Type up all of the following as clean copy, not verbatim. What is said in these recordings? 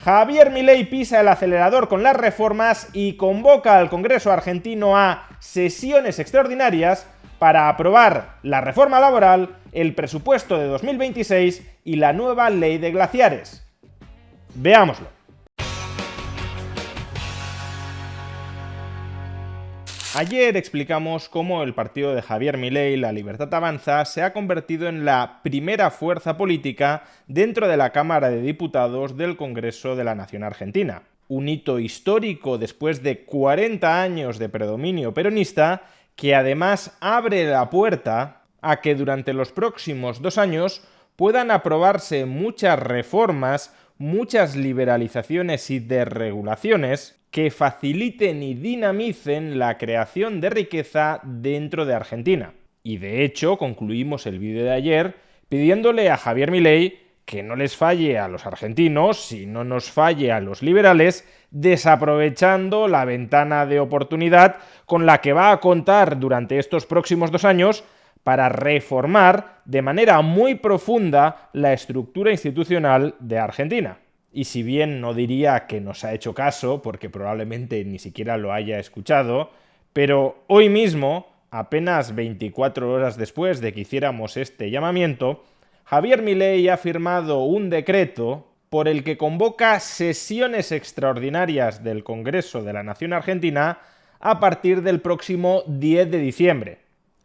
Javier Milei pisa el acelerador con las reformas y convoca al Congreso argentino a sesiones extraordinarias para aprobar la reforma laboral, el presupuesto de 2026 y la nueva ley de glaciares. Veámoslo. Ayer explicamos cómo el partido de Javier Milei, La Libertad Avanza, se ha convertido en la primera fuerza política dentro de la Cámara de Diputados del Congreso de la Nación Argentina. Un hito histórico después de 40 años de predominio peronista que además abre la puerta a que durante los próximos 2 años puedan aprobarse muchas reformas, muchas liberalizaciones y desregulaciones que faciliten y dinamicen la creación de riqueza dentro de Argentina. Y de hecho, concluimos el vídeo de ayer pidiéndole a Javier Milei que no les falle a los argentinos, y no nos falle a los liberales, desaprovechando la ventana de oportunidad con la que va a contar durante estos próximos 2 años para reformar de manera muy profunda la estructura institucional de Argentina. Y si bien no diría que nos ha hecho caso, porque probablemente ni siquiera lo haya escuchado, pero hoy mismo, apenas 24 horas después de que hiciéramos este llamamiento, Javier Milei ha firmado un decreto por el que convoca sesiones extraordinarias del Congreso de la Nación Argentina a partir del próximo 10 de diciembre.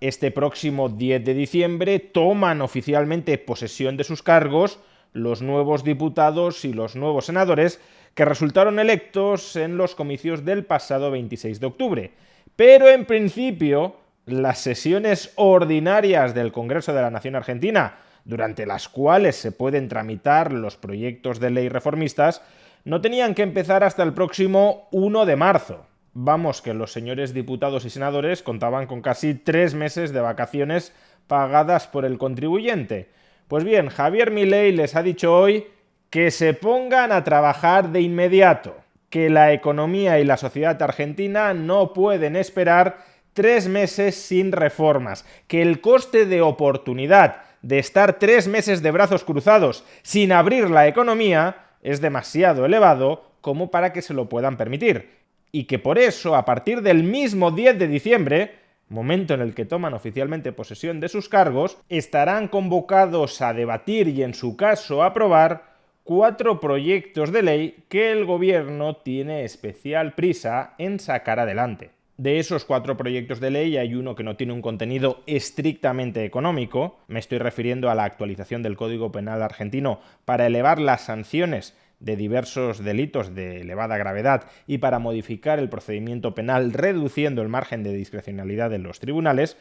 Este próximo 10 de diciembre toman oficialmente posesión de sus cargos los nuevos diputados y los nuevos senadores que resultaron electos en los comicios del pasado 26 de octubre. Pero en principio, las sesiones ordinarias del Congreso de la Nación Argentina, durante las cuales se pueden tramitar los proyectos de ley reformistas, no tenían que empezar hasta el próximo 1 de marzo. Vamos, que los señores diputados y senadores contaban con casi 3 meses de vacaciones pagadas por el contribuyente. Pues bien, Javier Milei les ha dicho hoy que se pongan a trabajar de inmediato, que la economía y la sociedad argentina no pueden esperar 3 meses sin reformas, que el coste de oportunidad de estar 3 meses de brazos cruzados sin abrir la economía es demasiado elevado como para que se lo puedan permitir, y que por eso, a partir del mismo 10 de diciembre, momento en el que toman oficialmente posesión de sus cargos, estarán convocados a debatir y, en su caso, a aprobar 4 proyectos de ley que el gobierno tiene especial prisa en sacar adelante. De esos 4 proyectos de ley hay uno que no tiene un contenido estrictamente económico. Me estoy refiriendo a la actualización del Código Penal argentino para elevar las sanciones de diversos delitos de elevada gravedad y para modificar el procedimiento penal reduciendo el margen de discrecionalidad de los tribunales,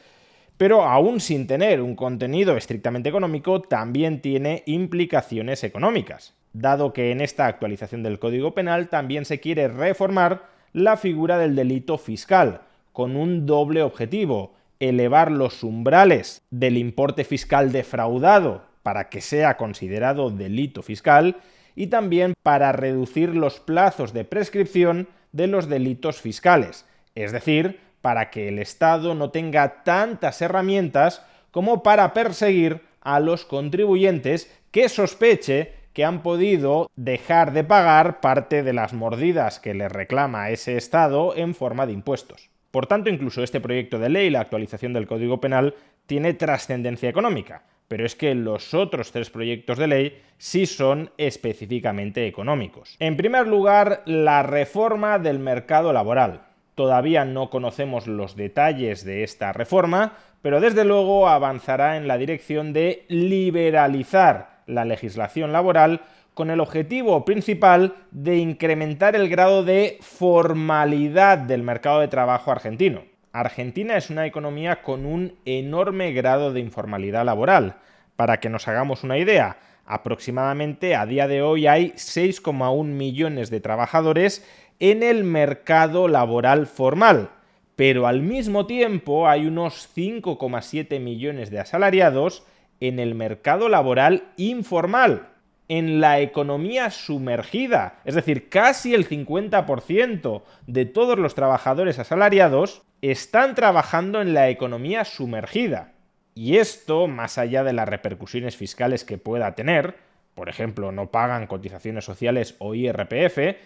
pero aún sin tener un contenido estrictamente económico, también tiene implicaciones económicas, dado que en esta actualización del Código Penal también se quiere reformar la figura del delito fiscal, con un doble objetivo: elevar los umbrales del importe fiscal defraudado para que sea considerado delito fiscal, y también para reducir los plazos de prescripción de los delitos fiscales, es decir, para que el Estado no tenga tantas herramientas como para perseguir a los contribuyentes que sospeche que han podido dejar de pagar parte de las mordidas que les reclama ese Estado en forma de impuestos. Por tanto, incluso este proyecto de ley, la actualización del Código Penal, tiene trascendencia económica, pero es que los otros 3 proyectos de ley sí son específicamente económicos. En primer lugar, la reforma del mercado laboral. Todavía no conocemos los detalles de esta reforma, pero desde luego avanzará en la dirección de liberalizar la legislación laboral con el objetivo principal de incrementar el grado de formalidad del mercado de trabajo argentino. Argentina es una economía con un enorme grado de informalidad laboral. Para que nos hagamos una idea, aproximadamente a día de hoy hay 6,1 millones de trabajadores en el mercado laboral formal, pero al mismo tiempo hay unos 5,7 millones de asalariados en el mercado laboral informal, en la economía sumergida, es decir, casi el 50% de todos los trabajadores asalariados están trabajando en la economía sumergida. Y esto, más allá de las repercusiones fiscales que pueda tener, por ejemplo, no pagan cotizaciones sociales o IRPF,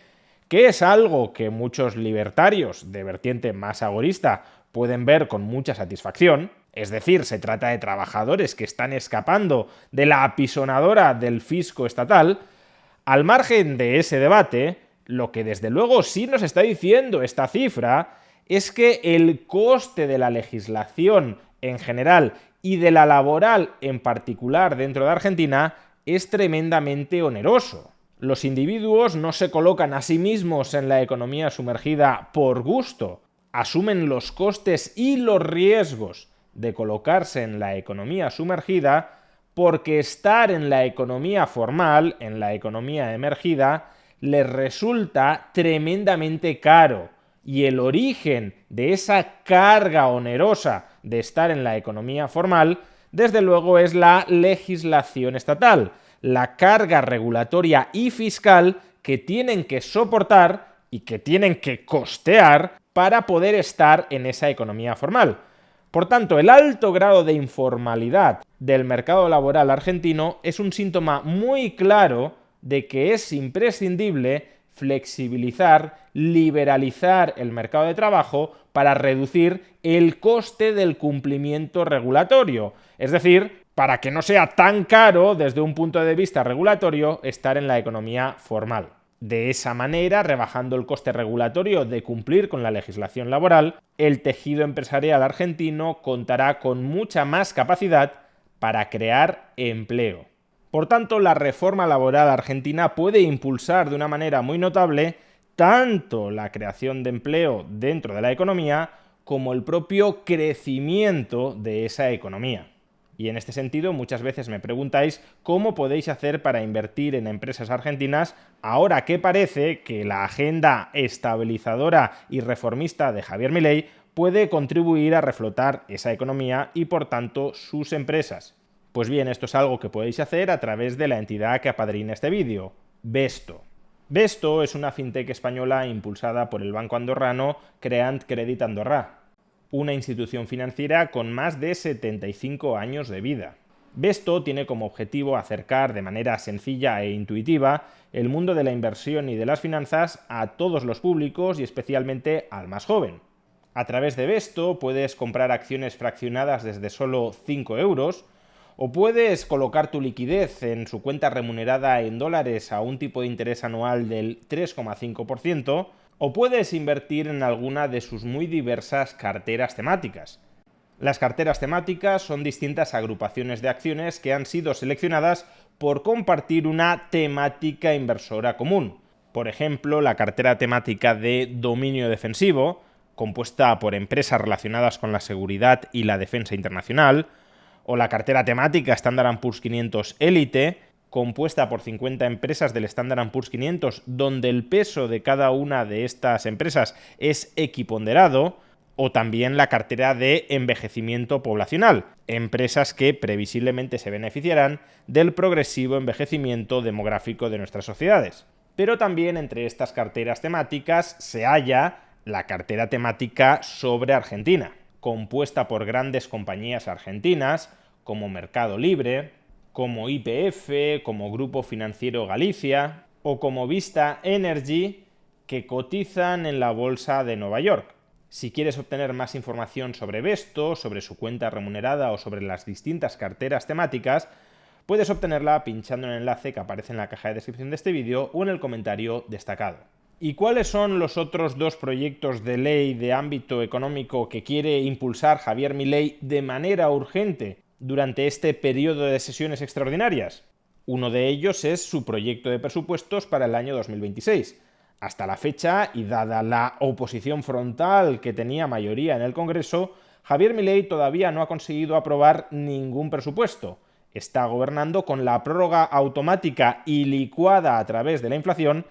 que es algo que muchos libertarios de vertiente más agorista pueden ver con mucha satisfacción. Es decir, se trata de trabajadores que están escapando de la apisonadora del fisco estatal. Al margen de ese debate, lo que desde luego sí nos está diciendo esta cifra es que el coste de la legislación en general y de la laboral en particular dentro de Argentina es tremendamente oneroso. Los individuos no se colocan a sí mismos en la economía sumergida por gusto, asumen los costes y los riesgos de colocarse en la economía sumergida porque estar en la economía formal, en la economía emergida, les resulta tremendamente caro. Y el origen de esa carga onerosa de estar en la economía formal, desde luego, es la legislación estatal, la carga regulatoria y fiscal que tienen que soportar y que tienen que costear para poder estar en esa economía formal. Por tanto, el alto grado de informalidad del mercado laboral argentino es un síntoma muy claro de que es imprescindible flexibilizar, liberalizar el mercado de trabajo para reducir el coste del cumplimiento regulatorio. Es decir, para que no sea tan caro desde un punto de vista regulatorio estar en la economía formal. De esa manera, rebajando el coste regulatorio de cumplir con la legislación laboral, el tejido empresarial argentino contará con mucha más capacidad para crear empleo. Por tanto, la reforma laboral argentina puede impulsar de una manera muy notable tanto la creación de empleo dentro de la economía como el propio crecimiento de esa economía. Y en este sentido, muchas veces me preguntáis cómo podéis hacer para invertir en empresas argentinas ahora que parece que la agenda estabilizadora y reformista de Javier Milei puede contribuir a reflotar esa economía y, por tanto, sus empresas. Pues bien, esto es algo que podéis hacer a través de la entidad que apadrina este vídeo, Besto. Besto es una fintech española impulsada por el banco andorrano Creant Credit Andorra, una institución financiera con más de 75 años de vida. Besto tiene como objetivo acercar de manera sencilla e intuitiva el mundo de la inversión y de las finanzas a todos los públicos y especialmente al más joven. A través de Besto puedes comprar acciones fraccionadas desde solo 5 euros, o puedes colocar tu liquidez en su cuenta remunerada en dólares a un tipo de interés anual del 3,5%, o puedes invertir en alguna de sus muy diversas carteras temáticas. Las carteras temáticas son distintas agrupaciones de acciones que han sido seleccionadas por compartir una temática inversora común. Por ejemplo, la cartera temática de dominio defensivo, compuesta por empresas relacionadas con la seguridad y la defensa internacional, o la cartera temática Standard & Poor's 500 Elite, compuesta por 50 empresas del Standard & Poor's 500, donde el peso de cada una de estas empresas es equiponderado, o también la cartera de envejecimiento poblacional, empresas que previsiblemente se beneficiarán del progresivo envejecimiento demográfico de nuestras sociedades. Pero también entre estas carteras temáticas se halla la cartera temática sobre Argentina, compuesta por grandes compañías argentinas como Mercado Libre, como YPF, como Grupo Financiero Galicia o como Vista Energy, que cotizan en la Bolsa de Nueva York. Si quieres obtener más información sobre Besto, sobre su cuenta remunerada o sobre las distintas carteras temáticas, puedes obtenerla pinchando en el enlace que aparece en la caja de descripción de este vídeo o en el comentario destacado. ¿Y cuáles son los otros dos proyectos de ley de ámbito económico que quiere impulsar Javier Milei de manera urgente durante este periodo de sesiones extraordinarias? Uno de ellos es su proyecto de presupuestos para el año 2026. Hasta la fecha, y dada la oposición frontal que tenía mayoría en el Congreso, Javier Milei todavía no ha conseguido aprobar ningún presupuesto. Está gobernando con la prórroga automática y licuada a través de la inflación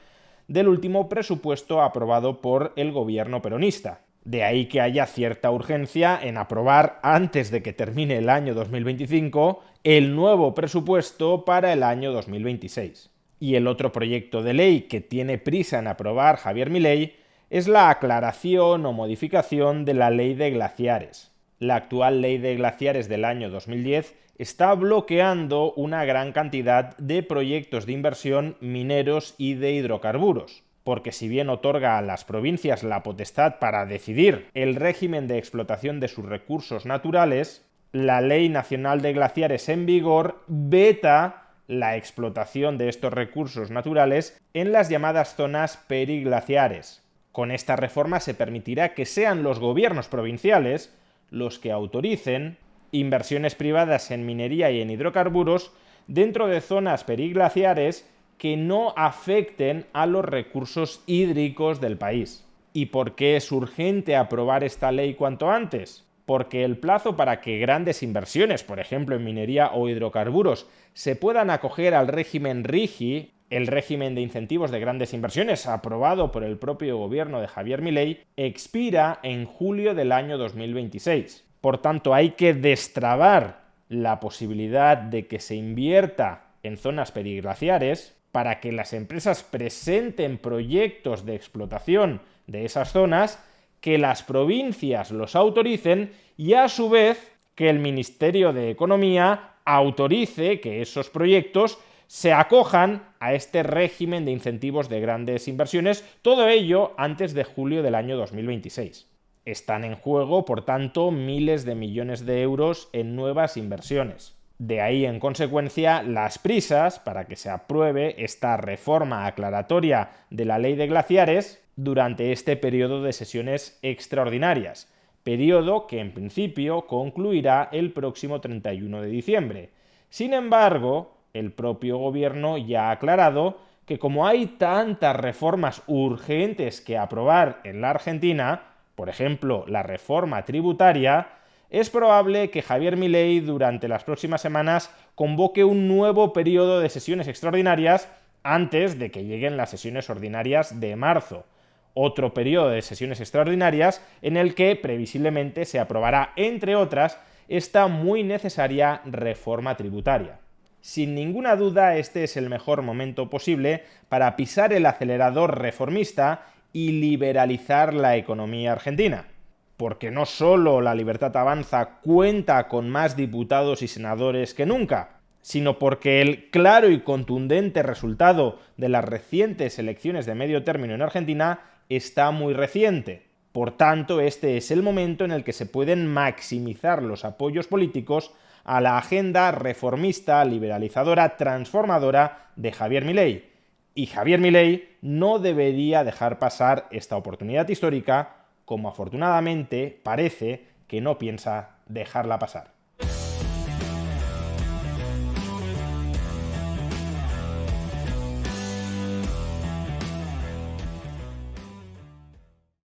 del último presupuesto aprobado por el gobierno peronista. De ahí que haya cierta urgencia en aprobar, antes de que termine el año 2025, el nuevo presupuesto para el año 2026. Y el otro proyecto de ley que tiene prisa en aprobar Javier Milei es la aclaración o modificación de la Ley de Glaciares. La actual Ley de Glaciares del año 2010 está bloqueando una gran cantidad de proyectos de inversión mineros y de hidrocarburos. Porque si bien otorga a las provincias la potestad para decidir el régimen de explotación de sus recursos naturales, la Ley Nacional de Glaciares en vigor veta la explotación de estos recursos naturales en las llamadas zonas periglaciares. Con esta reforma se permitirá que sean los gobiernos provinciales los que autoricen inversiones privadas en minería y en hidrocarburos dentro de zonas periglaciares que no afecten a los recursos hídricos del país. ¿Y por qué es urgente aprobar esta ley cuanto antes? Porque el plazo para que grandes inversiones, por ejemplo en minería o hidrocarburos, se puedan acoger al régimen RIGI, el régimen de incentivos de grandes inversiones aprobado por el propio gobierno de Javier Milei, expira en julio del año 2026. Por tanto, hay que destrabar la posibilidad de que se invierta en zonas periglaciares para que las empresas presenten proyectos de explotación de esas zonas, que las provincias los autoricen y a su vez que el Ministerio de Economía autorice que esos proyectos se acojan a este régimen de incentivos de grandes inversiones, todo ello antes de julio del año 2026. Están en juego, por tanto, miles de millones de euros en nuevas inversiones. De ahí, en consecuencia, las prisas para que se apruebe esta reforma aclaratoria de la ley de glaciares durante este periodo de sesiones extraordinarias, periodo que en principio concluirá el próximo 31 de diciembre. Sin embargo, el propio gobierno ya ha aclarado que como hay tantas reformas urgentes que aprobar en la Argentina, por ejemplo, la reforma tributaria, es probable que Javier Milei durante las próximas semanas convoque un nuevo periodo de sesiones extraordinarias antes de que lleguen las sesiones ordinarias de marzo. Otro periodo de sesiones extraordinarias en el que previsiblemente se aprobará, entre otras, esta muy necesaria reforma tributaria. Sin ninguna duda, este es el mejor momento posible para pisar el acelerador reformista y liberalizar la economía argentina. Porque no solo la Libertad Avanza cuenta con más diputados y senadores que nunca, sino porque el claro y contundente resultado de las recientes elecciones de medio término en Argentina está muy reciente. Por tanto, este es el momento en el que se pueden maximizar los apoyos políticos a la agenda reformista, liberalizadora, transformadora de Javier Milei. Y Javier Milei no debería dejar pasar esta oportunidad histórica, como afortunadamente parece que no piensa dejarla pasar.